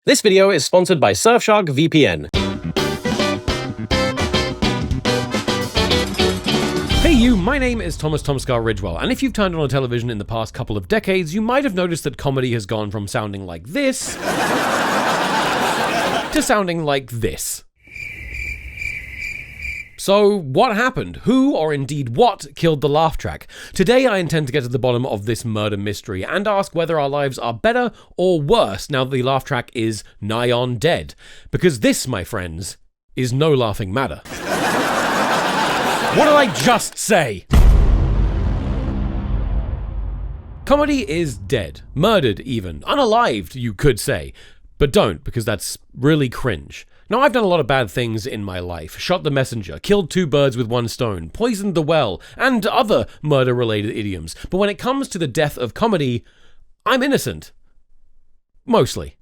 This video is sponsored by Surfshark VPN. Hey you, my name is TomSka Ridgewell, and if you've turned on a television in the past couple of decades, you might have noticed that comedy has gone from sounding like this to sounding like this. So, what happened? Who, or indeed what, killed the laugh track? Today I intend to get to the bottom of this murder mystery and ask whether our lives are better or worse now that the laugh track is nigh on dead. Because this, my friends, is no laughing matter. What did I just say? Comedy is dead. Murdered, even. Unalived, you could say. But don't, because that's really cringe. Now, I've done a lot of bad things in my life. Shot the messenger, killed 2 birds with 1 stone, poisoned the well, and other murder-related idioms. But when it comes to the death of comedy, I'm innocent. Mostly.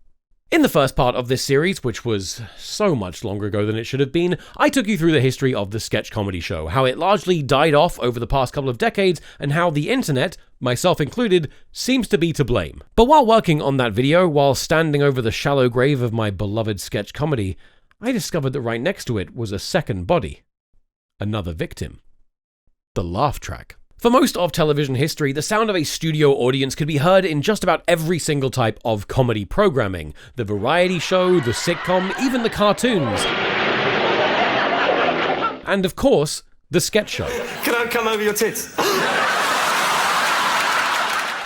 In the first part of this series, which was so much longer ago than it should have been, I took you through the history of the sketch comedy show, how it largely died off over the past couple of decades, and how the internet, myself included, seems to be to blame. But while working on that video, while standing over the shallow grave of my beloved sketch comedy, I discovered that right next to it was a second body. Another victim. The laugh track. For most of television history, the sound of a studio audience could be heard in just about every single type of comedy programming. The variety show, the sitcom, even the cartoons. And of course, the sketch show. Can I come over your tits?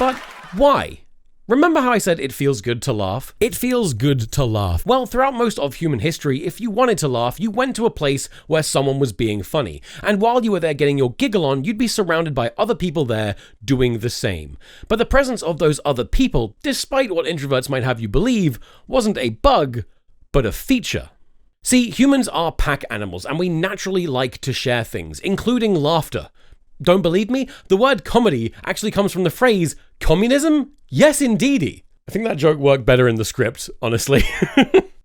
But why? Remember how I said it feels good to laugh? It feels good to laugh. Well, throughout most of human history, if you wanted to laugh, you went to a place where someone was being funny. And while you were there getting your giggle on, you'd be surrounded by other people there doing the same. But the presence of those other people, despite what introverts might have you believe, wasn't a bug, but a feature. See, humans are pack animals, and we naturally like to share things, including laughter. Don't believe me? The word comedy actually comes from the phrase, communism? Yes, indeedy. I think that joke worked better in the script, honestly.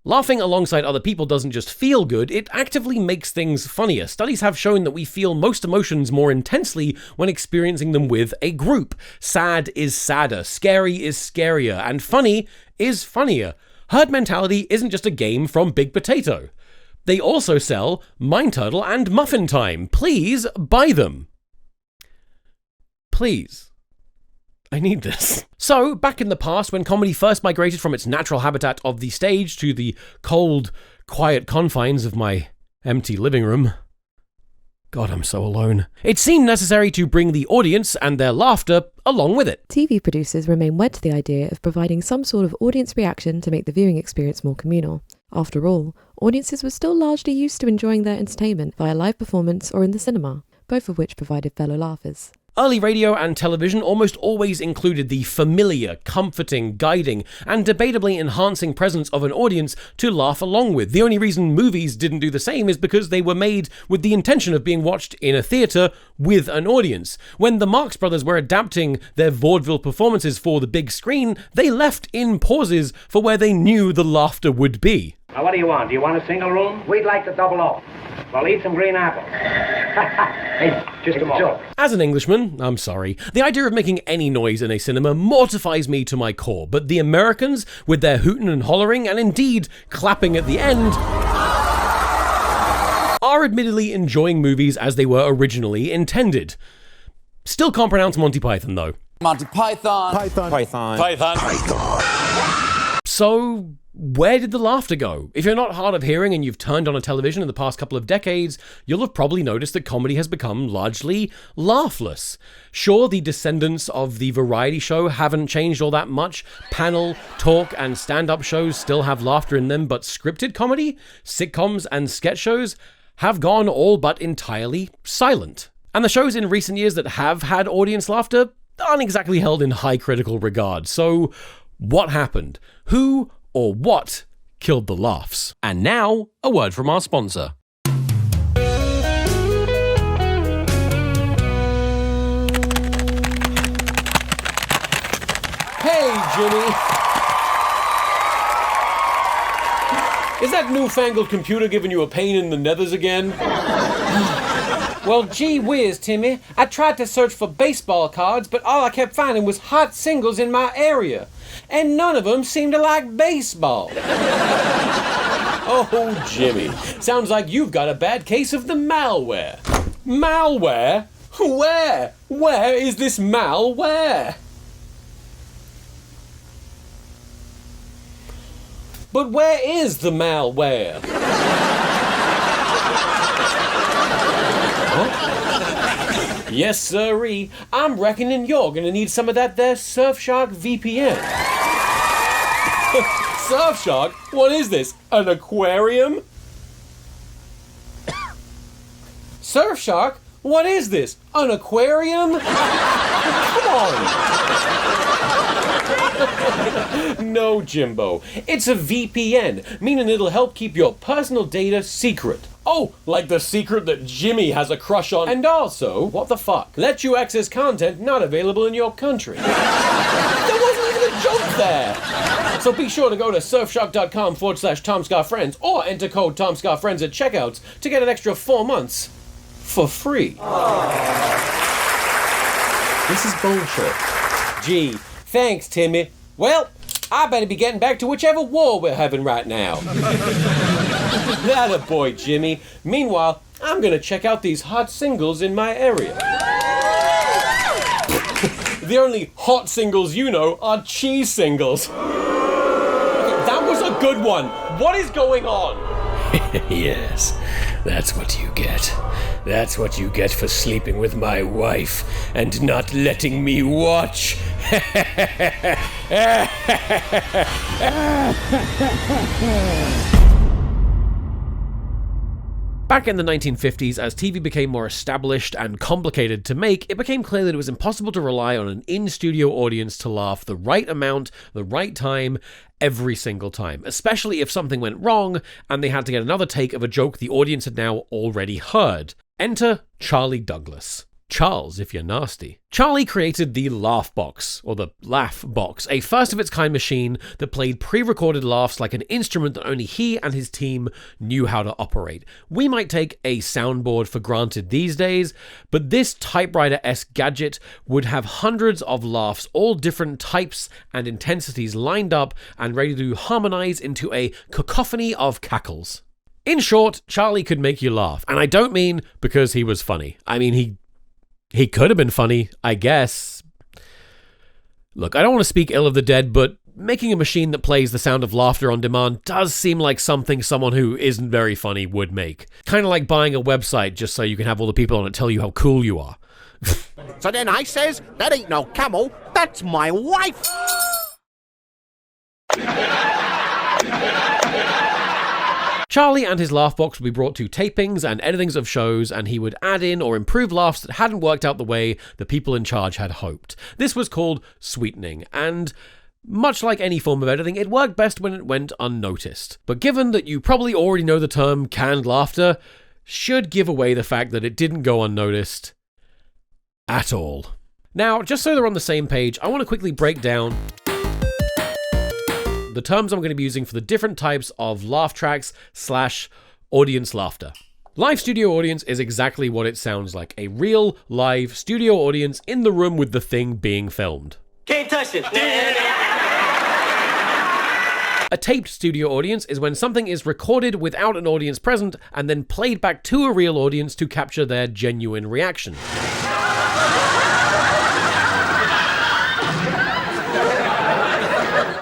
Laughing alongside other people doesn't just feel good, it actively makes things funnier. Studies have shown that we feel most emotions more intensely when experiencing them with a group. Sad is sadder, scary is scarier, and funny is funnier. Herd mentality isn't just a game from Big Potato. They also sell Mind Turtle and Muffin Time. Please buy them. Please. I need this. So, back in the past, when comedy first migrated from its natural habitat of the stage to the cold, quiet confines of my empty living room. God, I'm so alone. It seemed necessary to bring the audience and their laughter along with it. TV producers remain wed to the idea of providing some sort of audience reaction to make the viewing experience more communal. After all, audiences were still largely used to enjoying their entertainment via live performance or in the cinema, both of which provided fellow laughers. Early radio and television almost always included the familiar, comforting, guiding, and debatably enhancing presence of an audience to laugh along with. The only reason movies didn't do the same is because they were made with the intention of being watched in a theatre with an audience. When the Marx Brothers were adapting their vaudeville performances for the big screen, they left in pauses for where they knew the laughter would be. Now, what do you want? Do you want a single room? We'd like to double up. Well, eat some green apples. Hey, just a joke. As an Englishman, I'm sorry, the idea of making any noise in a cinema mortifies me to my core, but the Americans, with their hooting and hollering, and indeed clapping at the end, are admittedly enjoying movies as they were originally intended. Still can't pronounce Monty Python, though. Monty Python. Python. So, where did the laughter go? If you're not hard of hearing and you've turned on a television in the past couple of decades, you'll have probably noticed that comedy has become largely laughless. Sure, the descendants of the variety show haven't changed all that much. Panel, talk, and stand-up shows still have laughter in them, but scripted comedy, sitcoms, and sketch shows have gone all but entirely silent. And the shows in recent years that have had audience laughter aren't exactly held in high critical regard. So, what happened? Who or what killed the laughs? And now, a word from our sponsor. Hey, Jimmy! Is that newfangled computer giving you a pain in the nethers again? Well, gee whiz, Timmy. I tried to search for baseball cards, but all I kept finding was hot singles in my area. And none of them seemed to like baseball. Oh, Jimmy. Sounds like you've got a bad case of the malware. Malware? Where? Where is this malware? But where is the malware? Huh? Yes, sirree. I'm reckoning you're gonna need some of that there Surfshark VPN. Surfshark? What is this? An aquarium? Surfshark? What is this? An aquarium? Come on. No, Jimbo. It's a VPN, meaning it'll help keep your personal data secret. Oh, like the secret that Jimmy has a crush on. And also, what the fuck? Let you access content not available in your country. There wasn't even a joke there. So be sure to go to surfshark.com/TomSka Friends or enter code TomSka Friends at checkouts to get an extra 4 months for free. This is bullshit. Gee, thanks, Timmy. Well, I better be getting back to whichever war we're having right now. That a boy, Jimmy. Meanwhile, I'm gonna check out these hot singles in my area. The only hot singles you know are cheese singles. That was a good one. What is going on? Yes, that's what you get. That's what you get for sleeping with my wife and not letting me watch. Back in the 1950s, as TV became more established and complicated to make, it became clear that it was impossible to rely on an in-studio audience to laugh the right amount, the right time, every single time, especially if something went wrong and they had to get another take of a joke the audience had now already heard. Enter Charley Douglas. Charles, if you're nasty. Charley created the Laff box, or the Laff box, a first-of-its-kind machine that played pre-recorded laughs like an instrument that only he and his team knew how to operate. We might take a soundboard for granted these days, but this typewriter-esque gadget would have hundreds of laughs, all different types and intensities lined up and ready to harmonize into a cacophony of cackles. In short, Charley could make you laugh, and I don't mean because he was funny. I mean, he could have been funny, I guess. Look, I don't want to speak ill of the dead, but making a machine that plays the sound of laughter on demand does seem like something someone who isn't very funny would make. Kind of like buying a website just so you can have all the people on it tell you how cool you are. So then I says, that ain't no camel, that's my wife! Charley and his laugh box would be brought to tapings and editings of shows, and he would add in or improve laughs that hadn't worked out the way the people in charge had hoped. This was called sweetening, and much like any form of editing, it worked best when it went unnoticed. But given that you probably already know the term canned laughter, should give away the fact that it didn't go unnoticed at all. Now, just so they're on the same page, I want to quickly break down the terms I'm going to be using for the different types of laugh tracks / audience laughter. Live studio audience is exactly what it sounds like. A real, live studio audience in the room with the thing being filmed. Can't touch it. A taped studio audience is when something is recorded without an audience present and then played back to a real audience to capture their genuine reaction.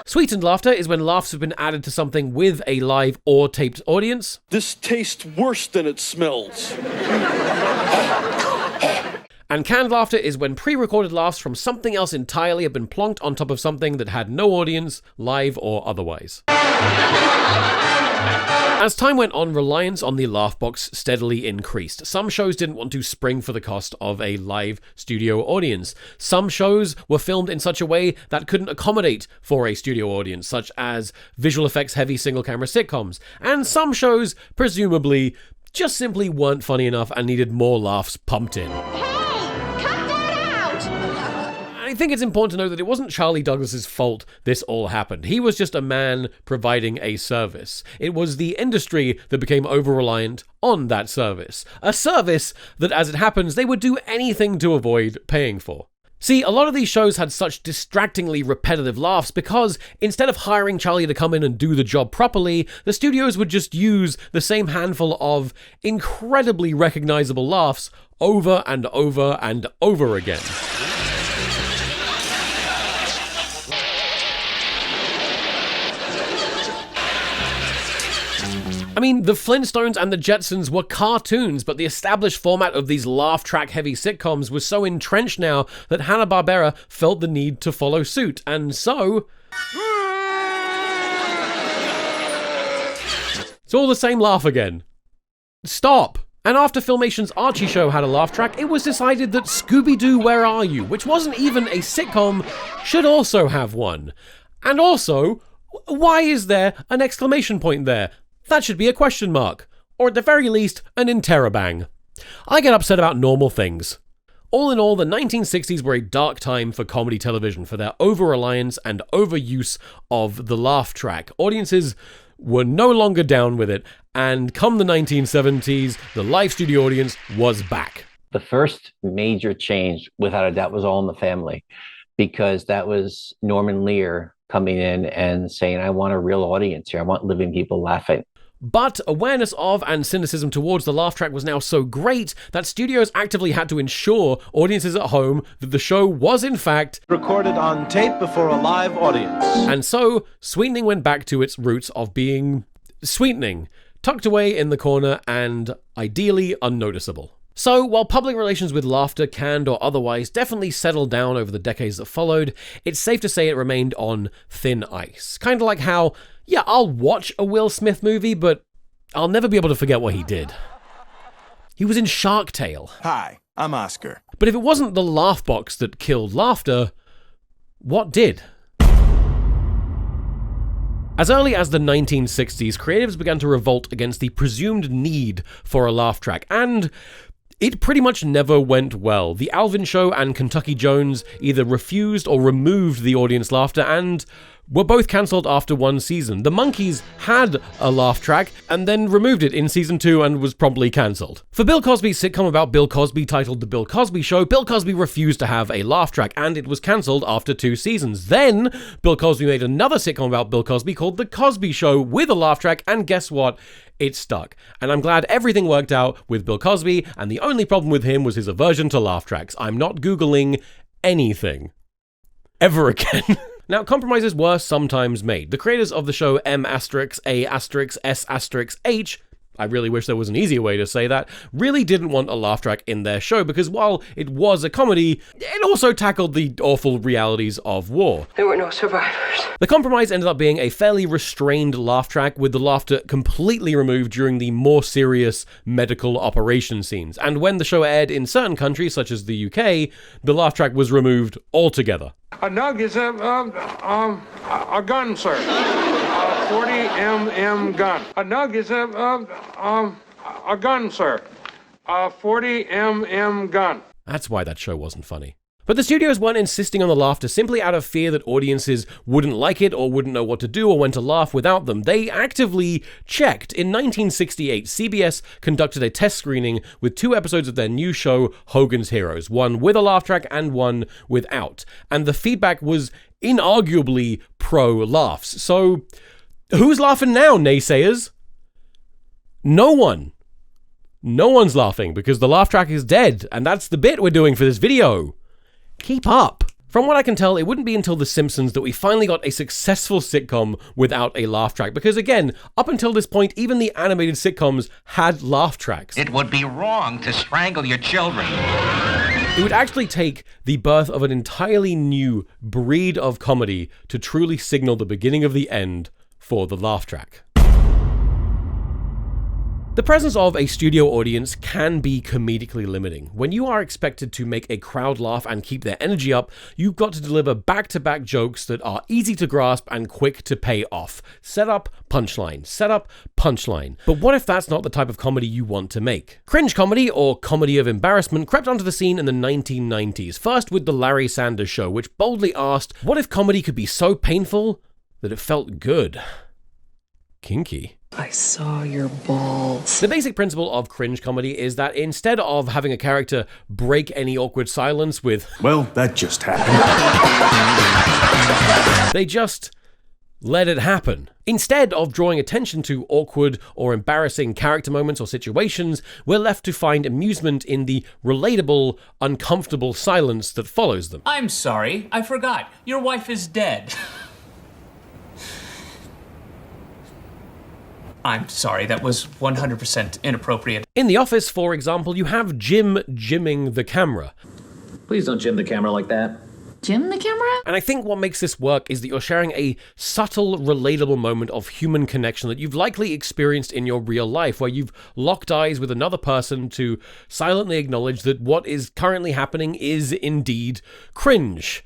Sweetened laughter is when laughs have been added to something with a live or taped audience. This tastes worse than it smells. And canned laughter is when pre-recorded laughs from something else entirely have been plonked on top of something that had no audience, live or otherwise. As time went on, reliance on the laugh box steadily increased. Some shows didn't want to spring for the cost of a live studio audience. Some shows were filmed in such a way that couldn't accommodate for a studio audience, such as visual effects heavy single camera sitcoms. And some shows, presumably, just simply weren't funny enough and needed more laughs pumped in. I think it's important to know that it wasn't Charlie Douglas's fault this all happened. He was just a man providing a service. It was the industry that became over-reliant on that service. A service that, as it happens, they would do anything to avoid paying for. See, a lot of these shows had such distractingly repetitive laughs because instead of hiring Charlie to come in and do the job properly, the studios would just use the same handful of incredibly recognizable laughs over and over and over again. I mean, the Flintstones and the Jetsons were cartoons, but the established format of these laugh track-heavy sitcoms was so entrenched now that Hanna-Barbera felt the need to follow suit, and so... it's all the same laugh again. Stop! And after Filmation's Archie show had a laugh track, it was decided that Scooby-Doo Where Are You?, which wasn't even a sitcom, should also have one. And also, why is there an exclamation point there? That should be a question mark, or at the very least, an interrobang. I get upset about normal things. All in all, the 1960s were a dark time for comedy television for their over-reliance and overuse of the laugh track. Audiences were no longer down with it, and come the 1970s, the live studio audience was back. The first major change, without a doubt, was All in the Family, because that was Norman Lear coming in and saying, I want a real audience here. I want living people laughing. But awareness of and cynicism towards the laugh track was now so great that studios actively had to ensure audiences at home that the show was in fact recorded on tape before a live audience. And so, sweetening went back to its roots of being sweetening, tucked away in the corner and ideally unnoticeable. So, while public relations with laughter, canned or otherwise, definitely settled down over the decades that followed, it's safe to say it remained on thin ice. Kind of like how, yeah, I'll watch a Will Smith movie, but I'll never be able to forget what he did. He was in Shark Tale. Hi, I'm Oscar. But if it wasn't the laugh box that killed laughter, what did? As early as the 1960s, creatives began to revolt against the presumed need for a laugh track, and it pretty much never went well. The Alvin Show and Kentucky Jones either refused or removed the audience laughter and were both cancelled after one season. The Monkees had a laugh track and then removed it in season 2 and was promptly cancelled. For Bill Cosby's sitcom about Bill Cosby titled The Bill Cosby Show, Bill Cosby refused to have a laugh track and it was cancelled after 2 seasons. Then, Bill Cosby made another sitcom about Bill Cosby called The Cosby Show with a laugh track, and guess what? It stuck. And I'm glad everything worked out with Bill Cosby, and the only problem with him was his aversion to laugh tracks. I'm not Googling anything ever again. Now, compromises were sometimes made. The creators of the show M*A*S*S*H, I really wish there was an easier way to say that, really didn't want a laugh track in their show because while it was a comedy, it also tackled the awful realities of war. There were no survivors. The compromise ended up being a fairly restrained laugh track with the laughter completely removed during the more serious medical operation scenes. And when the show aired in certain countries, such as the UK, the laugh track was removed altogether. A nug is a gun, sir. 40 mm gun. A nug is a gun, sir. 40 mm gun. That's why that show wasn't funny. But the studios weren't insisting on the laughter simply out of fear that audiences wouldn't like it or wouldn't know what to do or when to laugh without them. They actively checked. In 1968, CBS conducted a test screening with 2 episodes of their new show, Hogan's Heroes, one with a laugh track and one without. And the feedback was inarguably pro-laughs. So, who's laughing now, naysayers? No one. No one's laughing because the laugh track is dead, and that's the bit we're doing for this video. Keep up. From what I can tell, it wouldn't be until The Simpsons that we finally got a successful sitcom without a laugh track, because again, up until this point, even the animated sitcoms had laugh tracks. It would be wrong to strangle your children. It would actually take the birth of an entirely new breed of comedy to truly signal the beginning of the end for the laugh track. The presence of a studio audience can be comedically limiting. When you are expected to make a crowd laugh and keep their energy up, you've got to deliver back-to-back jokes that are easy to grasp and quick to pay off. Setup, punchline, setup, punchline. But what if that's not the type of comedy you want to make? Cringe comedy, or comedy of embarrassment, crept onto the scene in the 1990s, first with The Larry Sanders Show, which boldly asked, what if comedy could be so painful that it felt good? Kinky. I saw your balls. The basic principle of cringe comedy is that instead of having a character break any awkward silence with, well, that just happened, they just let it happen. Instead of drawing attention to awkward or embarrassing character moments or situations, we're left to find amusement in the relatable, uncomfortable silence that follows them. I'm sorry, I forgot. Your wife is dead. I'm sorry, that was 100% inappropriate. In The Office, for example, you have Jim jimming the camera. Please don't jim the camera like that. Jim the camera? And I think what makes this work is that you're sharing a subtle, relatable moment of human connection that you've likely experienced in your real life, where you've locked eyes with another person to silently acknowledge that what is currently happening is indeed cringe.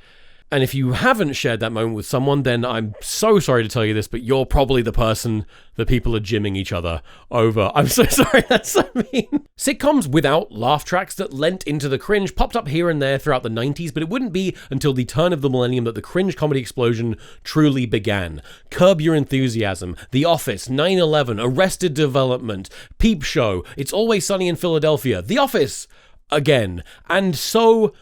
And if you haven't shared that moment with someone, then I'm so sorry to tell you this, but you're probably the person that people are gymming each other over. I'm so sorry, that's so mean. Sitcoms without laugh tracks that lent into the cringe popped up here and there throughout the 90s, but it wouldn't be until the turn of the millennium that the cringe comedy explosion truly began. Curb Your Enthusiasm, The Office, 9/11, Arrested Development, Peep Show, It's Always Sunny in Philadelphia, The Office again, and so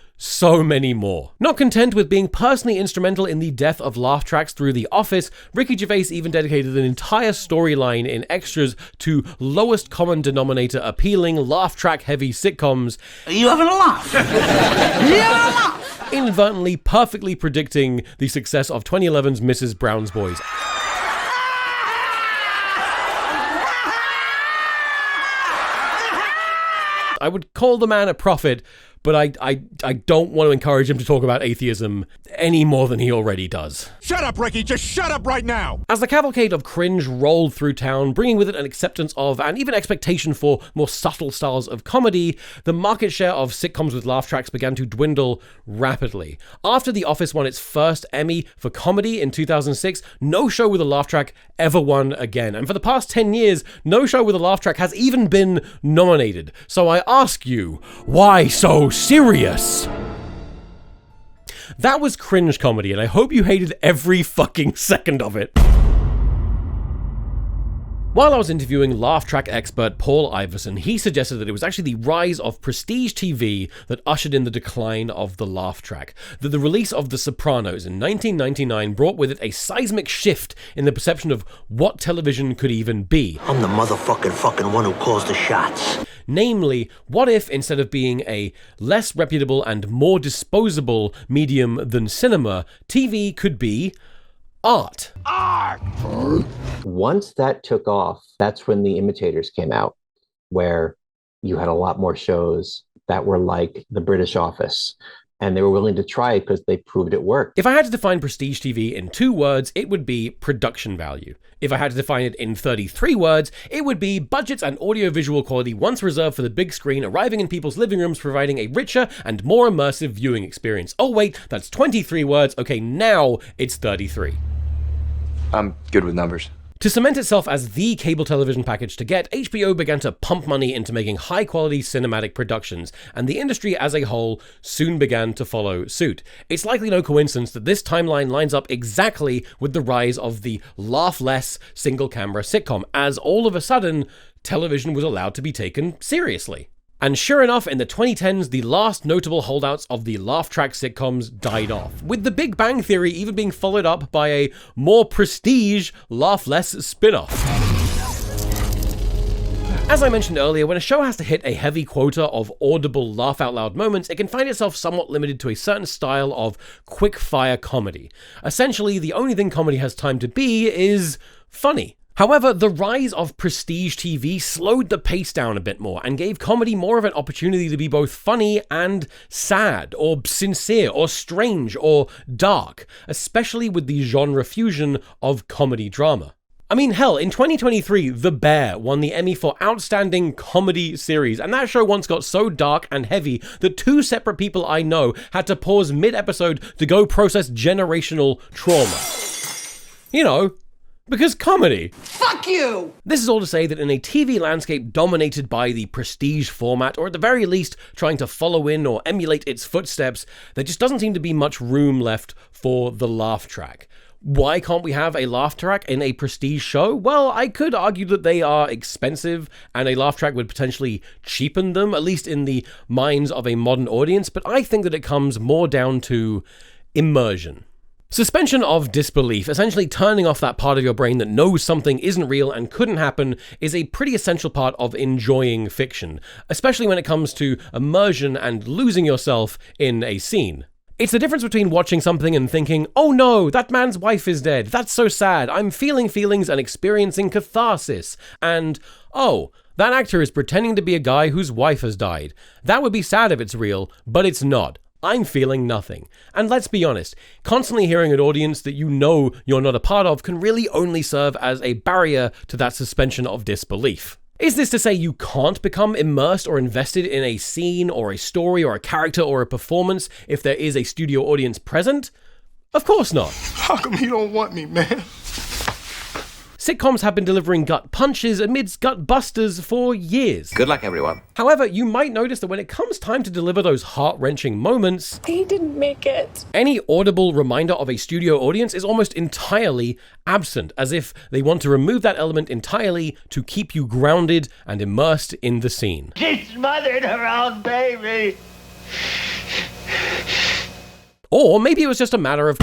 many more. Not content with being personally instrumental in the death of laugh tracks through The Office, Ricky Gervais even dedicated an entire storyline in extras to lowest common denominator appealing laugh track heavy sitcoms. Are you having a laugh? You having a laugh? Inadvertently perfectly predicting the success of 2011's Mrs. Brown's Boys. I would call the man a prophet, but I don't want to encourage him to talk about atheism any more than he already does. Shut up, Ricky! Just shut up right now! As the cavalcade of cringe rolled through town, bringing with it an acceptance of, and even expectation for, more subtle styles of comedy, the market share of sitcoms with laugh tracks began to dwindle rapidly. After The Office won its first Emmy for comedy in 2006, no show with a laugh track ever won again. And for the past 10 years, no show with a laugh track has even been nominated. So I ask you, why so serious? That was cringe comedy, and I hope you hated every fucking second of it. While I was interviewing laugh track expert Paul Iverson, he suggested that it was actually the rise of prestige TV that ushered in the decline of the laugh track. That the release of The Sopranos in 1999 brought with it a seismic shift in the perception of what television could even be. I'm the motherfucking one who calls the shots. Namely, what if instead of being a less reputable and more disposable medium than cinema, TV could be art? Once that took off, that's when The Imitators came out, where you had a lot more shows that were like The British Office. And they were willing to try it because they proved it worked. If I had to define prestige TV in 2 words, it would be production value. If I had to define it in 33 words, it would be budgets and audiovisual quality once reserved for the big screen arriving in people's living rooms, providing a richer and more immersive viewing experience. Oh wait, that's 23 words. Okay, now it's 33. I'm good with numbers. To cement itself as the cable television package to get, HBO began to pump money into making high-quality cinematic productions, and the industry as a whole soon began to follow suit. It's likely no coincidence that this timeline lines up exactly with the rise of the laugh-less single-camera sitcom, as all of a sudden, television was allowed to be taken seriously. And sure enough, in the 2010s, the last notable holdouts of the laugh track sitcoms died off, with The Big Bang Theory even being followed up by a more prestige, laugh-less spin-off. As I mentioned earlier, when a show has to hit a heavy quota of audible laugh-out-loud moments, it can find itself somewhat limited to a certain style of quick-fire comedy. Essentially, the only thing comedy has time to be is funny. However, the rise of prestige TV slowed the pace down a bit more and gave comedy more of an opportunity to be both funny and sad, or sincere, or strange, or dark, especially with the genre fusion of comedy drama. I mean, hell, in 2023, The Bear won the Emmy for Outstanding Comedy Series, and that show once got so dark and heavy that 2 separate people I know had to pause mid-episode to go process generational trauma. You know, because comedy. Fuck you! This is all to say that in a TV landscape dominated by the prestige format, or at the very least trying to follow in or emulate its footsteps, there just doesn't seem to be much room left for the laugh track. Why can't we have a laugh track in a prestige show? Well, I could argue that they are expensive and a laugh track would potentially cheapen them, at least in the minds of a modern audience, but I think that it comes more down to immersion. Suspension of disbelief, essentially turning off that part of your brain that knows something isn't real and couldn't happen, is a pretty essential part of enjoying fiction, especially when it comes to immersion and losing yourself in a scene. It's the difference between watching something and thinking, oh no, that man's wife is dead, that's so sad, I'm feeling feelings and experiencing catharsis, and, oh, that actor is pretending to be a guy whose wife has died. That would be sad if it's real, but it's not. I'm feeling nothing. And let's be honest, constantly hearing an audience that you know you're not a part of can really only serve as a barrier to that suspension of disbelief. Is this to say you can't become immersed or invested in a scene or a story or a character or a performance if there is a studio audience present? Of course not. How come you don't want me, man? Sitcoms have been delivering gut punches amidst gut busters for years. Good luck, everyone. However, you might notice that when it comes time to deliver those heart-wrenching moments, He didn't make it. any audible reminder of a studio audience is almost entirely absent, as if they want to remove that element entirely to keep you grounded and immersed in the scene. She smothered her own baby. Or maybe it was just a matter of...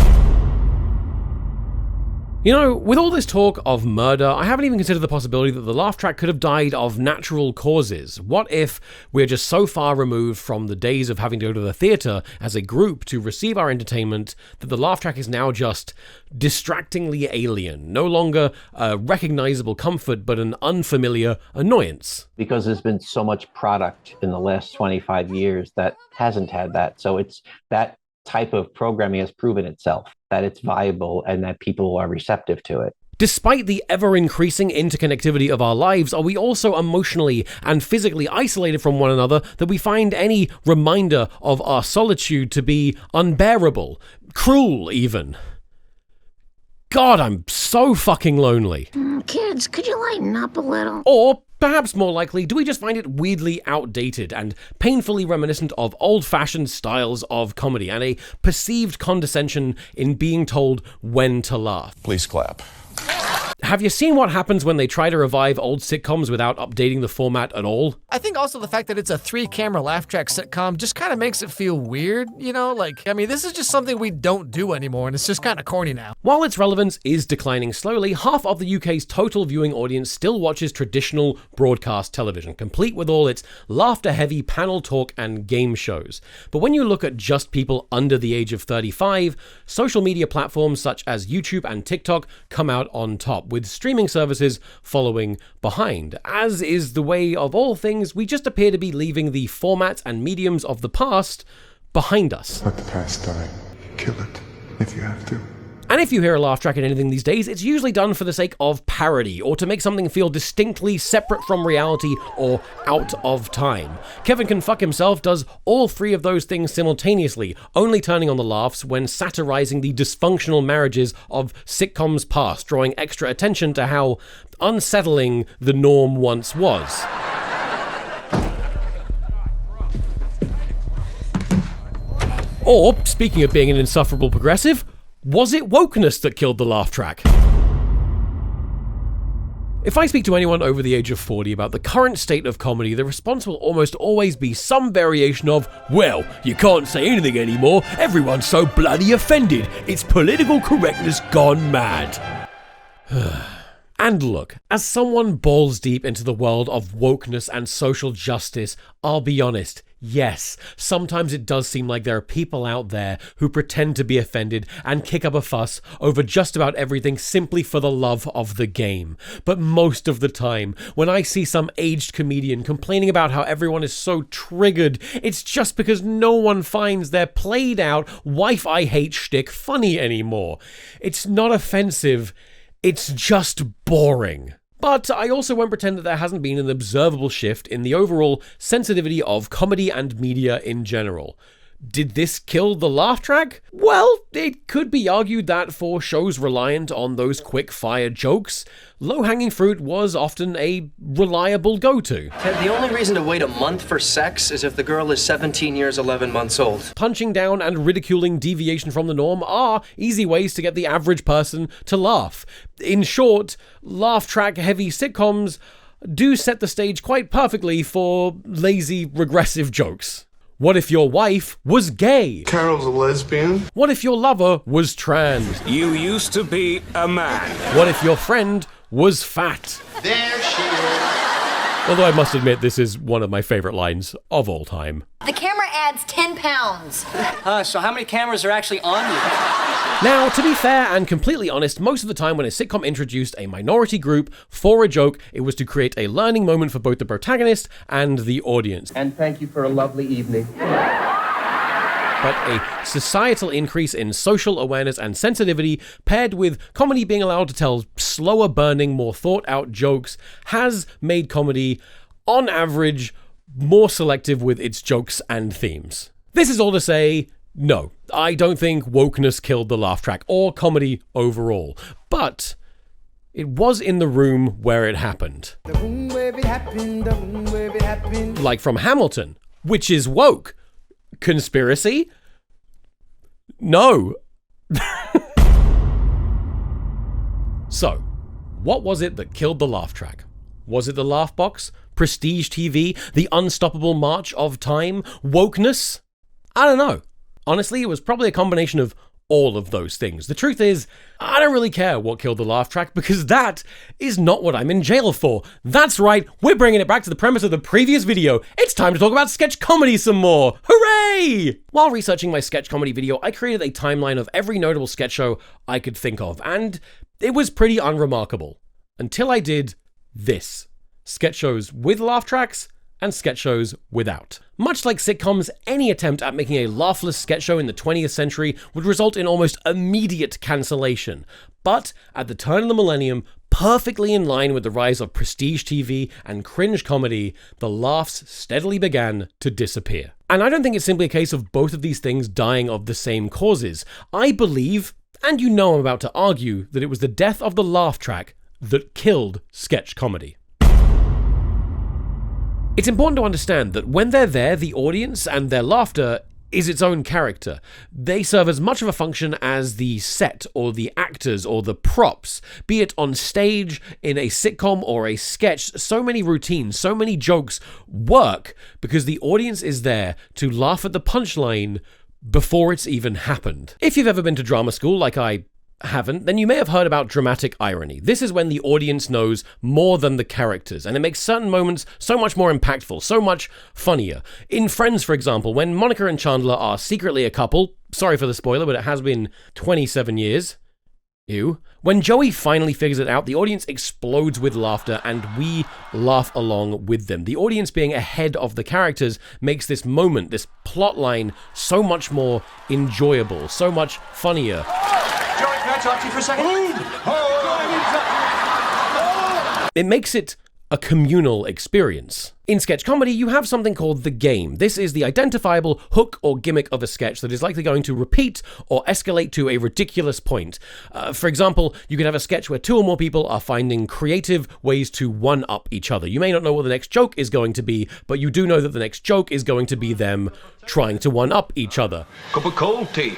You know, with all this talk of murder, I haven't even considered the possibility that the laugh track could have died of natural causes. What if we're just so far removed from the days of having to go to the theatre as a group to receive our entertainment that the laugh track is now just distractingly alien, no longer a recognizable comfort but an unfamiliar annoyance? Because there's been so much product in the last 25 years that hasn't had that. So it's that type of programming has proven itself, that it's viable and that people are receptive to it. Despite the ever-increasing interconnectivity of our lives, are we also emotionally and physically isolated from one another that we find any reminder of our solitude to be unbearable, cruel even? God, I'm so fucking lonely. Kids, could you lighten up a little? Or, perhaps more likely, do we just find it weirdly outdated and painfully reminiscent of old-fashioned styles of comedy and a perceived condescension in being told when to laugh? Please clap. Have you seen what happens when they try to revive old sitcoms without updating the format at all? I think also the fact that it's a 3-camera laugh track sitcom just kind of makes it feel weird, you know? Like, I mean, this is just something we don't do anymore, and it's just kind of corny now. While its relevance is declining slowly, half of the UK's total viewing audience still watches traditional broadcast television, complete with all its laughter-heavy panel talk and game shows. But when you look at just people under the age of 35, social media platforms such as YouTube and TikTok come out on top, with streaming services following behind. As is the way of all things, we just appear to be leaving the formats and mediums of the past behind us. Let the past die. Kill it if you have to. And if you hear a laugh track in anything these days, it's usually done for the sake of parody, or to make something feel distinctly separate from reality or out of time. Kevin Can Fuck Himself does all 3 of those things simultaneously, only turning on the laughs when satirizing the dysfunctional marriages of sitcoms past, drawing extra attention to how unsettling the norm once was. Or, speaking of being an insufferable progressive, was it wokeness that killed the laugh track? If I speak to anyone over the age of 40 about the current state of comedy, the response will almost always be some variation of, well, you can't say anything anymore, everyone's so bloody offended, it's political correctness gone mad. And look, as someone balls deep into the world of wokeness and social justice, I'll be honest, yes, sometimes it does seem like there are people out there who pretend to be offended and kick up a fuss over just about everything simply for the love of the game. But most of the time, when I see some aged comedian complaining about how everyone is so triggered, it's just because no one finds their played out wife I hate shtick funny anymore. It's not offensive. It's just boring. But I also won't pretend that there hasn't been an observable shift in the overall sensitivity of comedy and media in general. Did this kill the laugh track? Well, it could be argued that for shows reliant on those quick-fire jokes, low-hanging fruit was often a reliable go-to. Ted, the only reason to wait a month for sex is if the girl is 17 years, 11 months old. Punching down and ridiculing deviation from the norm are easy ways to get the average person to laugh. In short, laugh track-heavy sitcoms do set the stage quite perfectly for lazy, regressive jokes. What if your wife was gay? Carol's a lesbian. What if your lover was trans? You used to be a man. What if your friend was fat? There she is. Although I must admit, this is one of my favorite lines of all time. The camera adds 10 pounds. So how many cameras are actually on you? Now, to be fair and completely honest, most of the time when a sitcom introduced a minority group for a joke, it was to create a learning moment for both the protagonist and the audience. And thank you for a lovely evening. But a societal increase in social awareness and sensitivity, paired with comedy being allowed to tell slower burning, more thought out jokes, has made comedy, on average, more selective with its jokes and themes. This is all to say, no, I don't think wokeness killed the laugh track or comedy overall, but it was in the room where it happened. Like from Hamilton, which is woke. Conspiracy? No. So, what was it that killed the laugh track? Was it the laugh box? Prestige TV? The unstoppable march of time? Wokeness? I don't know. Honestly, it was probably a combination of all of those things. The truth is, I don't really care what killed the laugh track because that is not what I'm in jail for. That's right, we're bringing it back to the premise of the previous video. It's time to talk about sketch comedy some more. Hooray! While researching my sketch comedy video, I created a timeline of every notable sketch show I could think of, and it was pretty unremarkable. Until I did this. Sketch shows with laugh tracks and sketch shows without. Much like sitcoms, any attempt at making a laughless sketch show in the 20th century would result in almost immediate cancellation. But at the turn of the millennium, perfectly in line with the rise of prestige TV and cringe comedy, the laughs steadily began to disappear. And I don't think it's simply a case of both of these things dying of the same causes. I believe, and you know I'm about to argue, that it was the death of the laugh track that killed sketch comedy. It's important to understand that when they're there, the audience and their laughter is its own character. They serve as much of a function as the set or the actors or the props. Be it on stage, in a sitcom or a sketch, so many routines, so many jokes work because the audience is there to laugh at the punchline before it's even happened. If you've ever been to drama school like I haven't, then you may have heard about dramatic irony. This is when the audience knows more than the characters, and it makes certain moments so much more impactful, so much funnier. In Friends, for example, when Monica and Chandler are secretly a couple, sorry for the spoiler, but it has been 27 years. Ew. When Joey finally figures it out, the audience explodes with laughter, and we laugh along with them. The audience being ahead of the characters makes this moment, this plot line, so much more enjoyable, so much funnier. Can I talk to you for a second? It makes it a communal experience. In sketch comedy, you have something called the game. This is the identifiable hook or gimmick of a sketch that is likely going to repeat or escalate to a ridiculous point. For example, you could have a sketch where two or more people are finding creative ways to one-up each other. You may not know what the next joke is going to be, but you do know that the next joke is going to be them trying to one-up each other. Cup of cold tea.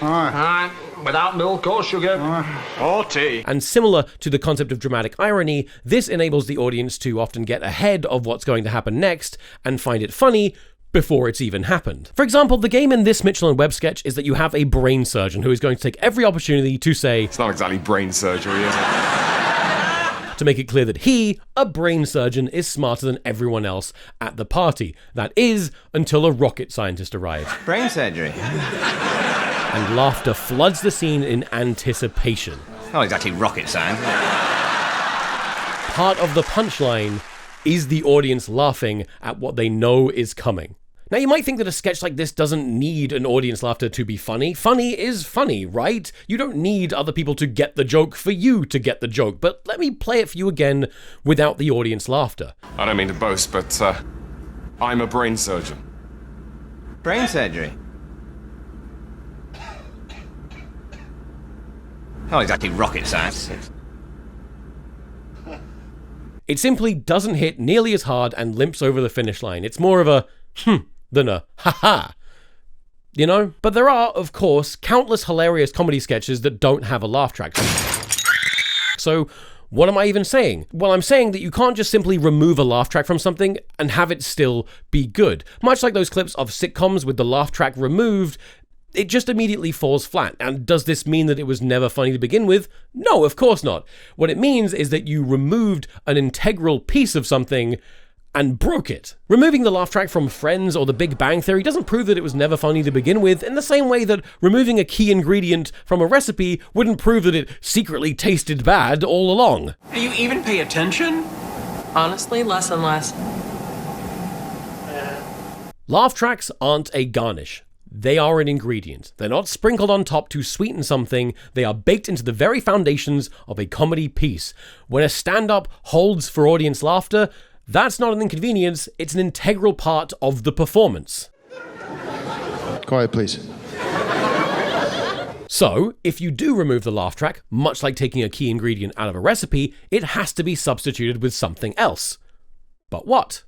Without milk or sugar. Or tea. And similar to the concept of dramatic irony, this enables the audience to often get ahead of what's going to happen next and find it funny before it's even happened. For example, the game in this Mitchell and Webb sketch is that you have a brain surgeon who is going to take every opportunity to say, "It's not exactly brain surgery, is it?" to make it clear that he, a brain surgeon, is smarter than everyone else at the party. That is, until a rocket scientist arrives. Brain surgery. And laughter floods the scene in anticipation. Not exactly rocket science. Part of the punchline is the audience laughing at what they know is coming. Now, you might think that a sketch like this doesn't need an audience laughter to be funny. Funny is funny, right? You don't need other people to get the joke for you to get the joke, but let me play it for you again without the audience laughter. I don't mean to boast, but I'm a brain surgeon. Brain surgery? Not exactly rocket science. It simply doesn't hit nearly as hard and limps over the finish line. It's more of a than a ha-ha. You know? But there are, of course, countless hilarious comedy sketches that don't have a laugh track. So, what am I even saying? Well, I'm saying that you can't just simply remove a laugh track from something and have it still be good. Much like those clips of sitcoms with the laugh track removed, it just immediately falls flat. And does this mean that it was never funny to begin with? No, of course not. What it means is that you removed an integral piece of something and broke it. Removing the laugh track from Friends or The Big Bang Theory doesn't prove that it was never funny to begin with, in the same way that removing a key ingredient from a recipe wouldn't prove that it secretly tasted bad all along. Do you even pay attention? Honestly, less and less. Laugh tracks aren't a garnish. They are an ingredient. They're not sprinkled on top to sweeten something. They are baked into the very foundations of a comedy piece. When a stand-up holds for audience laughter, that's not an inconvenience, it's an integral part of the performance. Quiet, please. So, if you do remove the laugh track, much like taking a key ingredient out of a recipe, it has to be substituted with something else. But what?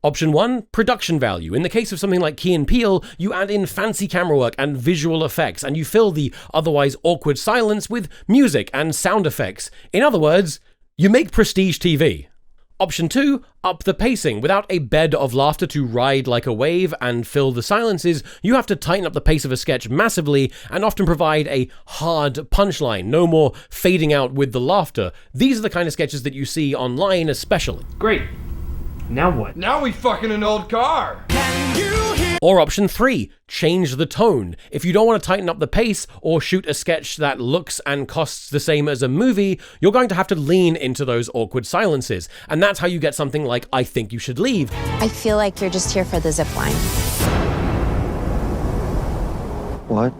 Option 1, production value. In the case of something like Key and Peele, you add in fancy camera work and visual effects, and you fill the otherwise awkward silence with music and sound effects. In other words, you make prestige TV. Option 2, up the pacing. Without a bed of laughter to ride like a wave and fill the silences, you have to tighten up the pace of a sketch massively and often provide a hard punchline. No more fading out with the laughter. These are the kind of sketches that you see online especially. Great. Now what? Now we fucking an old car. Or option 3, change the tone. If you don't want to tighten up the pace or shoot a sketch that looks and costs the same as a movie, you're going to have to lean into those awkward silences. And that's how you get something like I Think You Should Leave. I feel like you're just here for the zip line. What?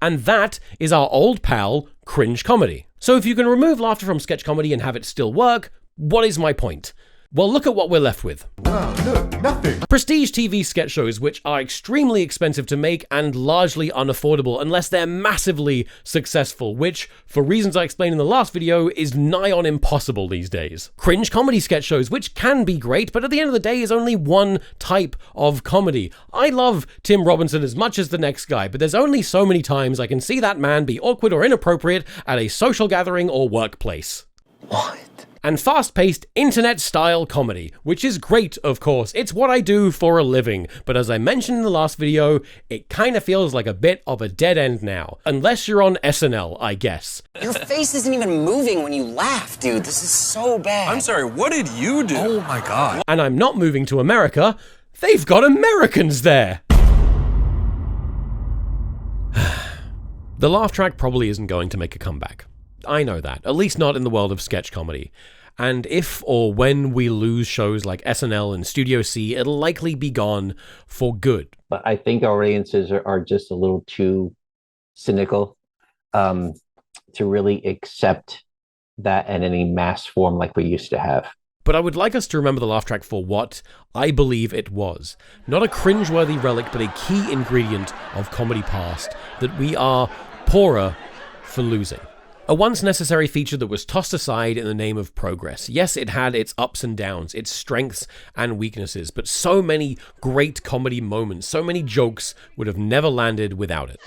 And that is our old pal, cringe comedy. So if you can remove laughter from sketch comedy and have it still work, what is my point? Well, look at what we're left with. Look, nothing. Prestige TV sketch shows, which are extremely expensive to make and largely unaffordable unless they're massively successful, which, for reasons I explained in the last video, is nigh on impossible these days. Cringe comedy sketch shows, which can be great, but at the end of the day is only one type of comedy. I love Tim Robinson as much as the next guy, but there's only so many times I can see that man be awkward or inappropriate at a social gathering or workplace. What? And fast-paced internet-style comedy, which is great, of course. It's what I do for a living, but as I mentioned in the last video, it kind of feels like a bit of a dead end now. Unless you're on SNL, I guess. Your face isn't even moving when you laugh, dude. This is so bad. I'm sorry, what did you do? Oh my God. And I'm not moving to America. They've got Americans there! The laugh track probably isn't going to make a comeback. I know that, at least not in the world of sketch comedy. And if or when we lose shows like SNL and Studio C, it'll likely be gone for good. But I think our audiences are just a little too cynical to really accept that in any mass form like we used to have. But I would like us to remember the laugh track for what I believe it was. Not a cringeworthy relic, but a key ingredient of comedy past that we are poorer for losing. A once necessary feature that was tossed aside in the name of progress. Yes, it had its ups and downs, its strengths and weaknesses, but so many great comedy moments, so many jokes would have never landed without it.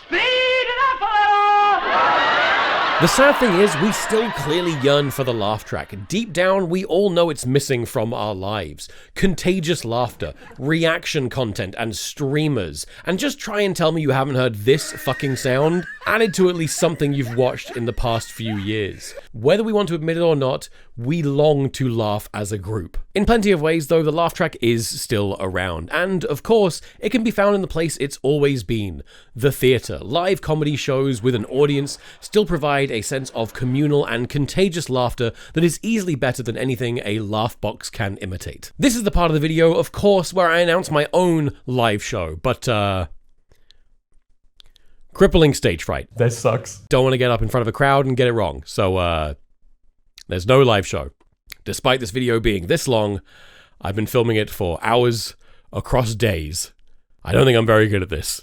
The sad thing is, we still clearly yearn for the laugh track. Deep down, we all know it's missing from our lives. Contagious laughter, reaction content, and streamers. And just try and tell me you haven't heard this fucking sound added to at least something you've watched in the past few years. Whether we want to admit it or not, we long to laugh as a group. In plenty of ways, though, the laugh track is still around, and of course, it can be found in the place it's always been, the theatre. Live comedy shows with an audience still provide a sense of communal and contagious laughter that is easily better than anything a laugh box can imitate. This is the part of the video, of course, where I announce my own live show, but crippling stage fright. That sucks. Don't want to get up in front of a crowd and get it wrong, so there's no live show. Despite this video being this long, I've been filming it for hours across days. I don't think I'm very good at this.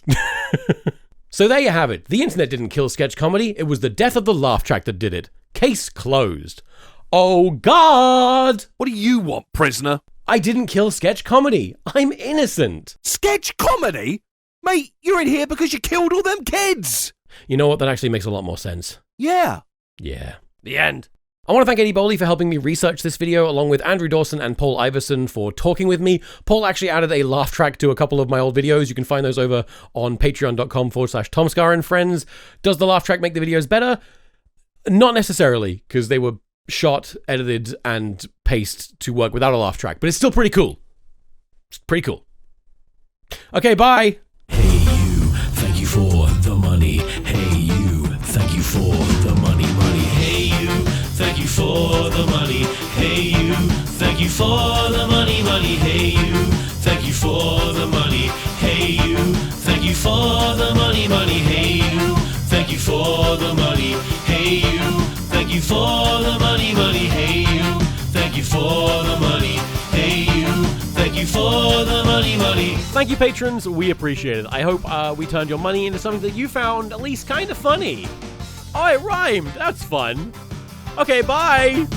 So there you have it. The internet didn't kill sketch comedy. It was the death of the laugh track that did it. Case closed. Oh God! What do you want, prisoner? I didn't kill sketch comedy. I'm innocent. Sketch comedy? Mate, you're in here because you killed all them kids! You know what? That actually makes a lot more sense. Yeah. Yeah. The end. I want to thank Eddie Bowley for helping me research this video, along with Andrew Dawson and Paul Iverson for talking with me. Paul actually added a laugh track to a couple of my old videos. You can find those over on patreon.com/TomSka and friends. Does the laugh track make the videos better? Not necessarily, because they were shot, edited, and paced to work without a laugh track, but it's still pretty cool. It's pretty cool. Okay, bye! Hey you, thank you for the money. Hey you, thank you for the money. Hey you, thank you for the money. Hey you, thank you for the money. Hey you, thank you for the money. Hey you, thank you for the money. Hey you, thank you for the money. Hey you, thank you for the money. Hey you, thank you for the money. Hey you, thank you for the money. Thank you, patrons. We appreciate it. I hope we turned your money into something that you found at least kind of funny. Oh, it rhymed. That's fun. Okay, bye.